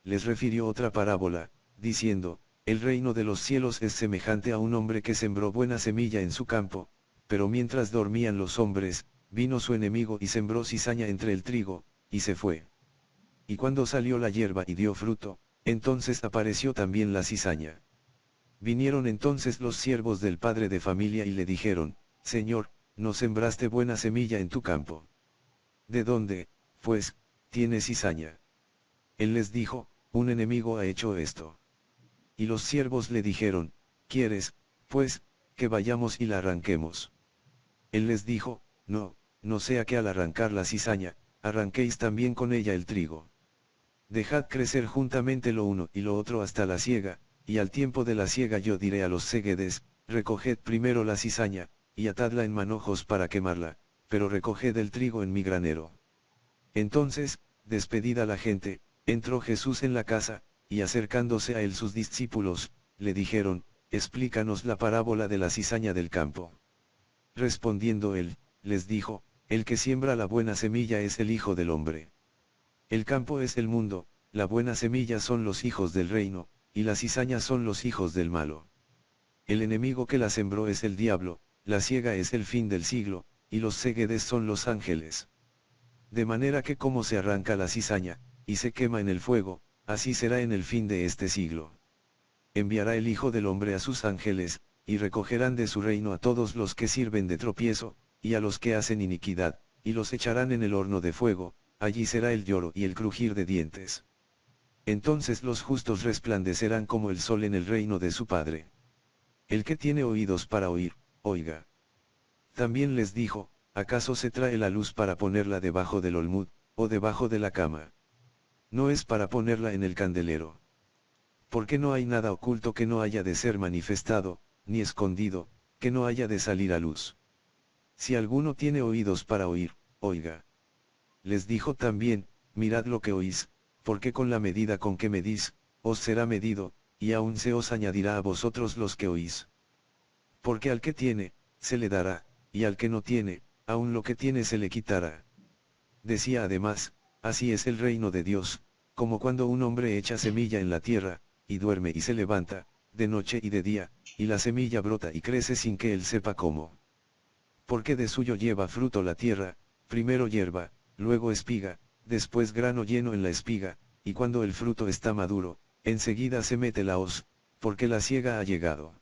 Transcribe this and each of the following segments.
les refirió otra parábola, diciendo, el reino de los cielos es semejante a un hombre que sembró buena semilla en su campo, pero mientras dormían los hombres, vino su enemigo y sembró cizaña entre el trigo, y se fue. Y cuando salió la hierba y dio fruto, entonces apareció también la cizaña. Vinieron entonces los siervos del padre de familia y le dijeron, Señor, no sembraste buena semilla en tu campo. ¿De dónde, pues, tiene cizaña? Él les dijo, un enemigo ha hecho esto. Y los siervos le dijeron, ¿quieres, pues, que vayamos y la arranquemos? Él les dijo, no, no sea que al arrancar la cizaña, arranquéis también con ella el trigo. Dejad crecer juntamente lo uno y lo otro hasta la siega, y al tiempo de la siega yo diré a los séguedes, recoged primero la cizaña, y atadla en manojos para quemarla, pero recoged el trigo en mi granero. Entonces, despedida la gente, entró Jesús en la casa, y acercándose a él sus discípulos, le dijeron, explícanos la parábola de la cizaña del campo. Respondiendo él, les dijo, el que siembra la buena semilla es el Hijo del Hombre. El campo es el mundo, la buena semilla son los hijos del reino, y la cizaña son los hijos del malo. El enemigo que la sembró es el diablo, la siega es el fin del siglo, y los séguedes son los ángeles. De manera que como se arranca la cizaña, y se quema en el fuego, así será en el fin de este siglo. Enviará el Hijo del Hombre a sus ángeles, y recogerán de su reino a todos los que sirven de tropiezo, y a los que hacen iniquidad, y los echarán en el horno de fuego, allí será el lloro y el crujir de dientes. Entonces los justos resplandecerán como el sol en el reino de su Padre. El que tiene oídos para oír, oiga. También les dijo, ¿acaso se trae la luz para ponerla debajo del olmud, o debajo de la cama? No es para ponerla en el candelero. Porque no hay nada oculto que no haya de ser manifestado, ni escondido, que no haya de salir a luz. Si alguno tiene oídos para oír, oiga. Les dijo también, mirad lo que oís, porque con la medida con que medís, os será medido, y aún se os añadirá a vosotros los que oís. Porque al que tiene, se le dará, y al que no tiene, aún lo que tiene se le quitará. Decía además, así es el reino de Dios, como cuando un hombre echa semilla en la tierra, y duerme y se levanta, de noche y de día, y la semilla brota y crece sin que él sepa cómo. Porque de suyo lleva fruto la tierra, primero hierba, luego espiga, después grano lleno en la espiga, y cuando el fruto está maduro, enseguida se mete la hoz, porque la siega ha llegado.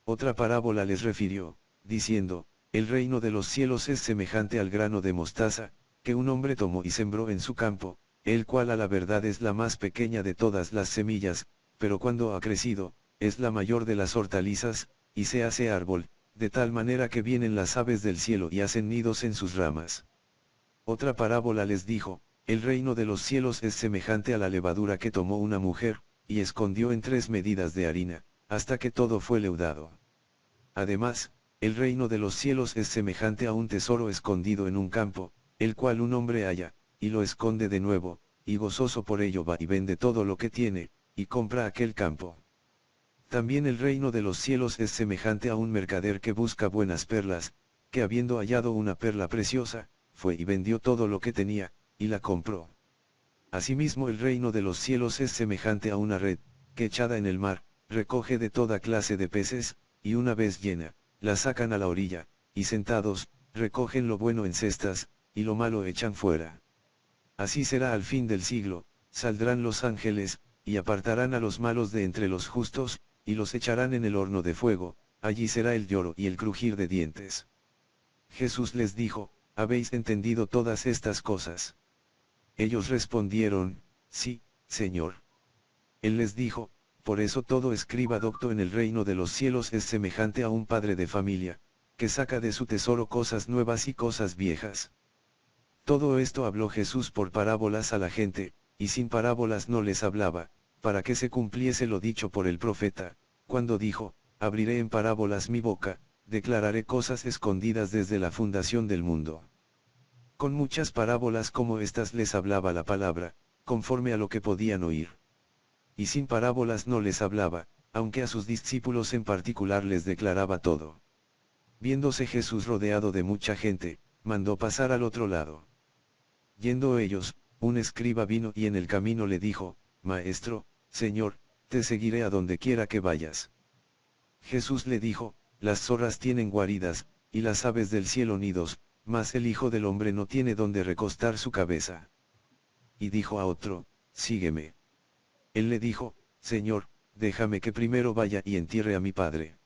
Otra parábola les refirió, diciendo, el reino de los cielos es semejante al grano de mostaza, que un hombre tomó y sembró en su campo, el cual a la verdad es la más pequeña de todas las semillas, pero cuando ha crecido, es la mayor de las hortalizas, y se hace árbol, de tal manera que vienen las aves del cielo y hacen nidos en sus ramas. Otra parábola les dijo, el reino de los cielos es semejante a la levadura que tomó una mujer, y escondió en 3 medidas de harina, hasta que todo fue leudado. Además, el reino de los cielos es semejante a un tesoro escondido en un campo, el cual un hombre halla, y lo esconde de nuevo, y gozoso por ello va y vende todo lo que tiene, y compra aquel campo. También el reino de los cielos es semejante a un mercader que busca buenas perlas, que habiendo hallado una perla preciosa, fue y vendió todo lo que tenía, y la compró. Asimismo el reino de los cielos es semejante a una red, que echada en el mar, recoge de toda clase de peces, y una vez llena, la sacan a la orilla, y sentados, recogen lo bueno en cestas, y lo malo echan fuera. Así será al fin del siglo, saldrán los ángeles, y apartarán a los malos de entre los justos, y los echarán en el horno de fuego, allí será el lloro y el crujir de dientes. Jesús les dijo, ¿habéis entendido todas estas cosas? Ellos respondieron, sí, Señor. Él les dijo, por eso todo escriba docto en el reino de los cielos es semejante a un padre de familia, que saca de su tesoro cosas nuevas y cosas viejas. Todo esto habló Jesús por parábolas a la gente, y sin parábolas no les hablaba, para que se cumpliese lo dicho por el profeta, cuando dijo, abriré en parábolas mi boca, declararé cosas escondidas desde la fundación del mundo. Con muchas parábolas como estas les hablaba la palabra, conforme a lo que podían oír. Y sin parábolas no les hablaba, aunque a sus discípulos en particular les declaraba todo. Viéndose Jesús rodeado de mucha gente, mandó pasar al otro lado. Yendo ellos, un escriba vino y en el camino le dijo, Maestro, Señor, te seguiré a donde quiera que vayas. Jesús le dijo, las zorras tienen guaridas, y las aves del cielo nidos, mas el Hijo del Hombre no tiene donde recostar su cabeza. Y dijo a otro, sígueme. Él le dijo, Señor, déjame que primero vaya y entierre a mi padre.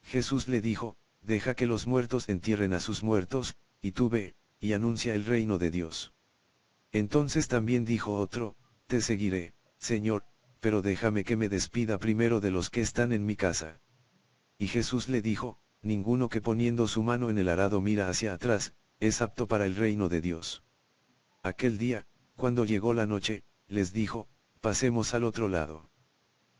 Jesús le dijo, deja que los muertos entierren a sus muertos, y tú ve, y anuncia el reino de Dios. Entonces también dijo otro, te seguiré, Señor, pero déjame que me despida primero de los que están en mi casa. Y Jesús le dijo, ninguno que poniendo su mano en el arado mira hacia atrás, es apto para el reino de Dios. Aquel día, cuando llegó la noche, les dijo, pasemos al otro lado.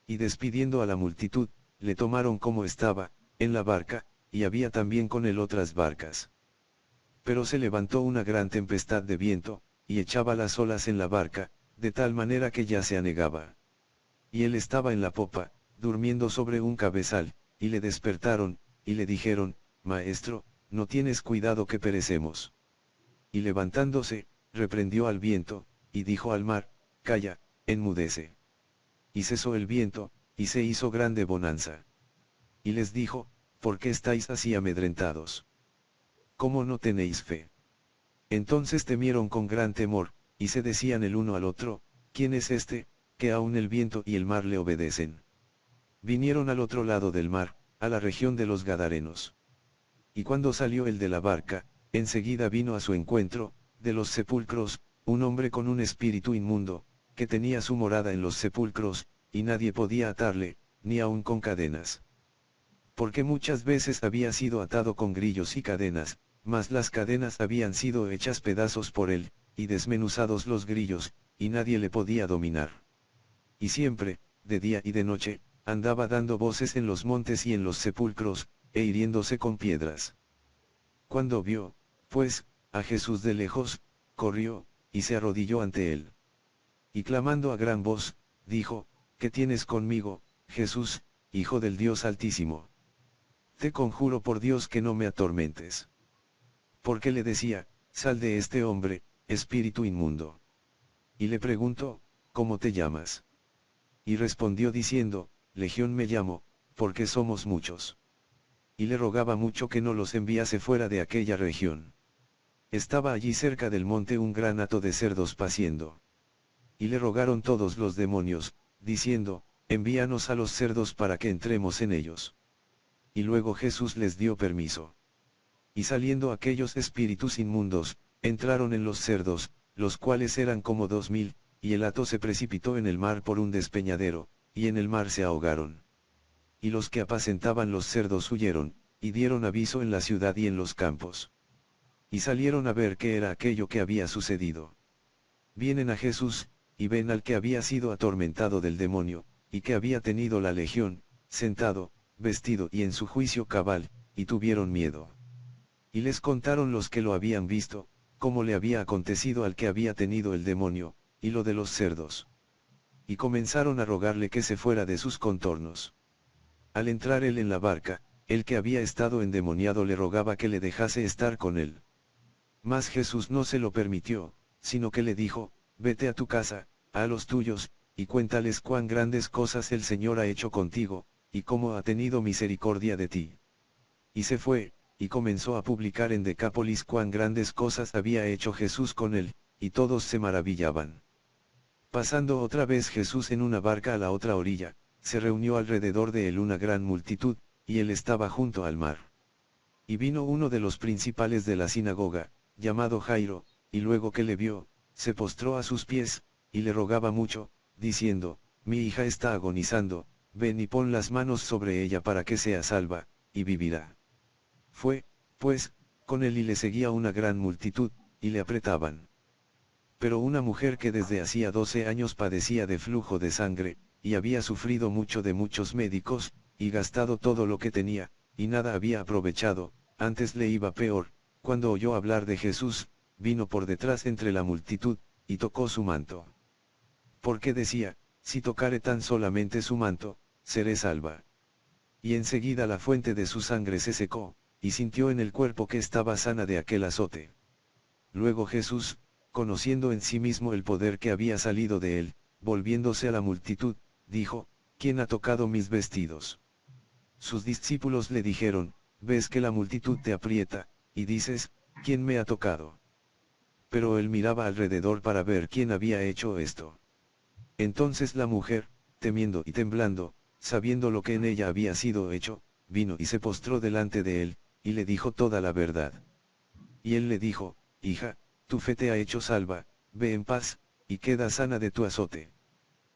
Y despidiendo a la multitud, le tomaron como estaba, en la barca, y había también con él otras barcas. Pero se levantó una gran tempestad de viento, y echaba las olas en la barca, de tal manera que ya se anegaba. Y él estaba en la popa, durmiendo sobre un cabezal, y le despertaron, y le dijeron, Maestro, no tienes cuidado que perecemos. Y levantándose, reprendió al viento, y dijo al mar, calla, enmudece. Y cesó el viento, y se hizo grande bonanza. Y les dijo, ¿por qué estáis así amedrentados? ¿Cómo no tenéis fe? Entonces temieron con gran temor, y se decían el uno al otro, ¿quién es este, que aun el viento y el mar le obedecen? Vinieron al otro lado del mar, a la región de los Gadarenos. Y cuando salió el de la barca, enseguida vino a su encuentro, de los sepulcros, un hombre con un espíritu inmundo, que tenía su morada en los sepulcros, y nadie podía atarle, ni aun con cadenas. Porque muchas veces había sido atado con grillos y cadenas, mas las cadenas habían sido hechas pedazos por él, y desmenuzados los grillos, y nadie le podía dominar. Y siempre, de día y de noche, andaba dando voces en los montes y en los sepulcros, e hiriéndose con piedras. Cuando vio, pues, a Jesús de lejos, corrió, y se arrodilló ante él. Y clamando a gran voz, dijo, ¿qué tienes conmigo, Jesús, Hijo del Dios Altísimo? Te conjuro por Dios que no me atormentes. Porque le decía, sal de este hombre, espíritu inmundo. Y le preguntó, ¿cómo te llamas? Y respondió diciendo, Legión me llamo, porque somos muchos. Y le rogaba mucho que no los enviase fuera de aquella región. Estaba allí cerca del monte un gran hato de cerdos paciendo. Y le rogaron todos los demonios, diciendo, envíanos a los cerdos para que entremos en ellos. Y luego Jesús les dio permiso. Y saliendo aquellos espíritus inmundos, entraron en los cerdos, los cuales eran como 2000, y el hato se precipitó en el mar por un despeñadero, y en el mar se ahogaron. Y los que apacentaban los cerdos huyeron, y dieron aviso en la ciudad y en los campos. Y salieron a ver qué era aquello que había sucedido. Vienen a Jesús, y ven al que había sido atormentado del demonio, y que había tenido la legión, sentado, vestido y en su juicio cabal, y tuvieron miedo. Y les contaron los que lo habían visto, cómo le había acontecido al que había tenido el demonio, y lo de los cerdos. Y comenzaron a rogarle que se fuera de sus contornos. Al entrar él en la barca, el que había estado endemoniado le rogaba que le dejase estar con él. Mas Jesús no se lo permitió, sino que le dijo, vete a tu casa, a los tuyos, y cuéntales cuán grandes cosas el Señor ha hecho contigo, y cómo ha tenido misericordia de ti. Y se fue, y comenzó a publicar en Decápolis cuán grandes cosas había hecho Jesús con él, y todos se maravillaban. Pasando otra vez Jesús en una barca a la otra orilla, se reunió alrededor de él una gran multitud, y él estaba junto al mar. Y vino uno de los principales de la sinagoga, llamado Jairo, y luego que le vio, se postró a sus pies, y le rogaba mucho, diciendo, mi hija está agonizando, ven y pon las manos sobre ella para que sea salva, y vivirá. Fue, pues, con él y le seguía una gran multitud, y le apretaban. Pero una mujer que desde hacía 12 años padecía de flujo de sangre, y había sufrido mucho de muchos médicos, y gastado todo lo que tenía, y nada había aprovechado, antes le iba peor, cuando oyó hablar de Jesús, vino por detrás entre la multitud, y tocó su manto. Porque decía, si tocare tan solamente su manto, seré salva. Y enseguida la fuente de su sangre se secó, y sintió en el cuerpo que estaba sana de aquel azote. Luego Jesús, conociendo en sí mismo el poder que había salido de él, volviéndose a la multitud, dijo, ¿quién ha tocado mis vestidos? Sus discípulos le dijeron, ves que la multitud te aprieta, y dices, ¿quién me ha tocado? Pero él miraba alrededor para ver quién había hecho esto. Entonces la mujer, temiendo y temblando, sabiendo lo que en ella había sido hecho, vino y se postró delante de él, y le dijo toda la verdad. Y él le dijo, hija, tu fe te ha hecho salva, ve en paz, y queda sana de tu azote.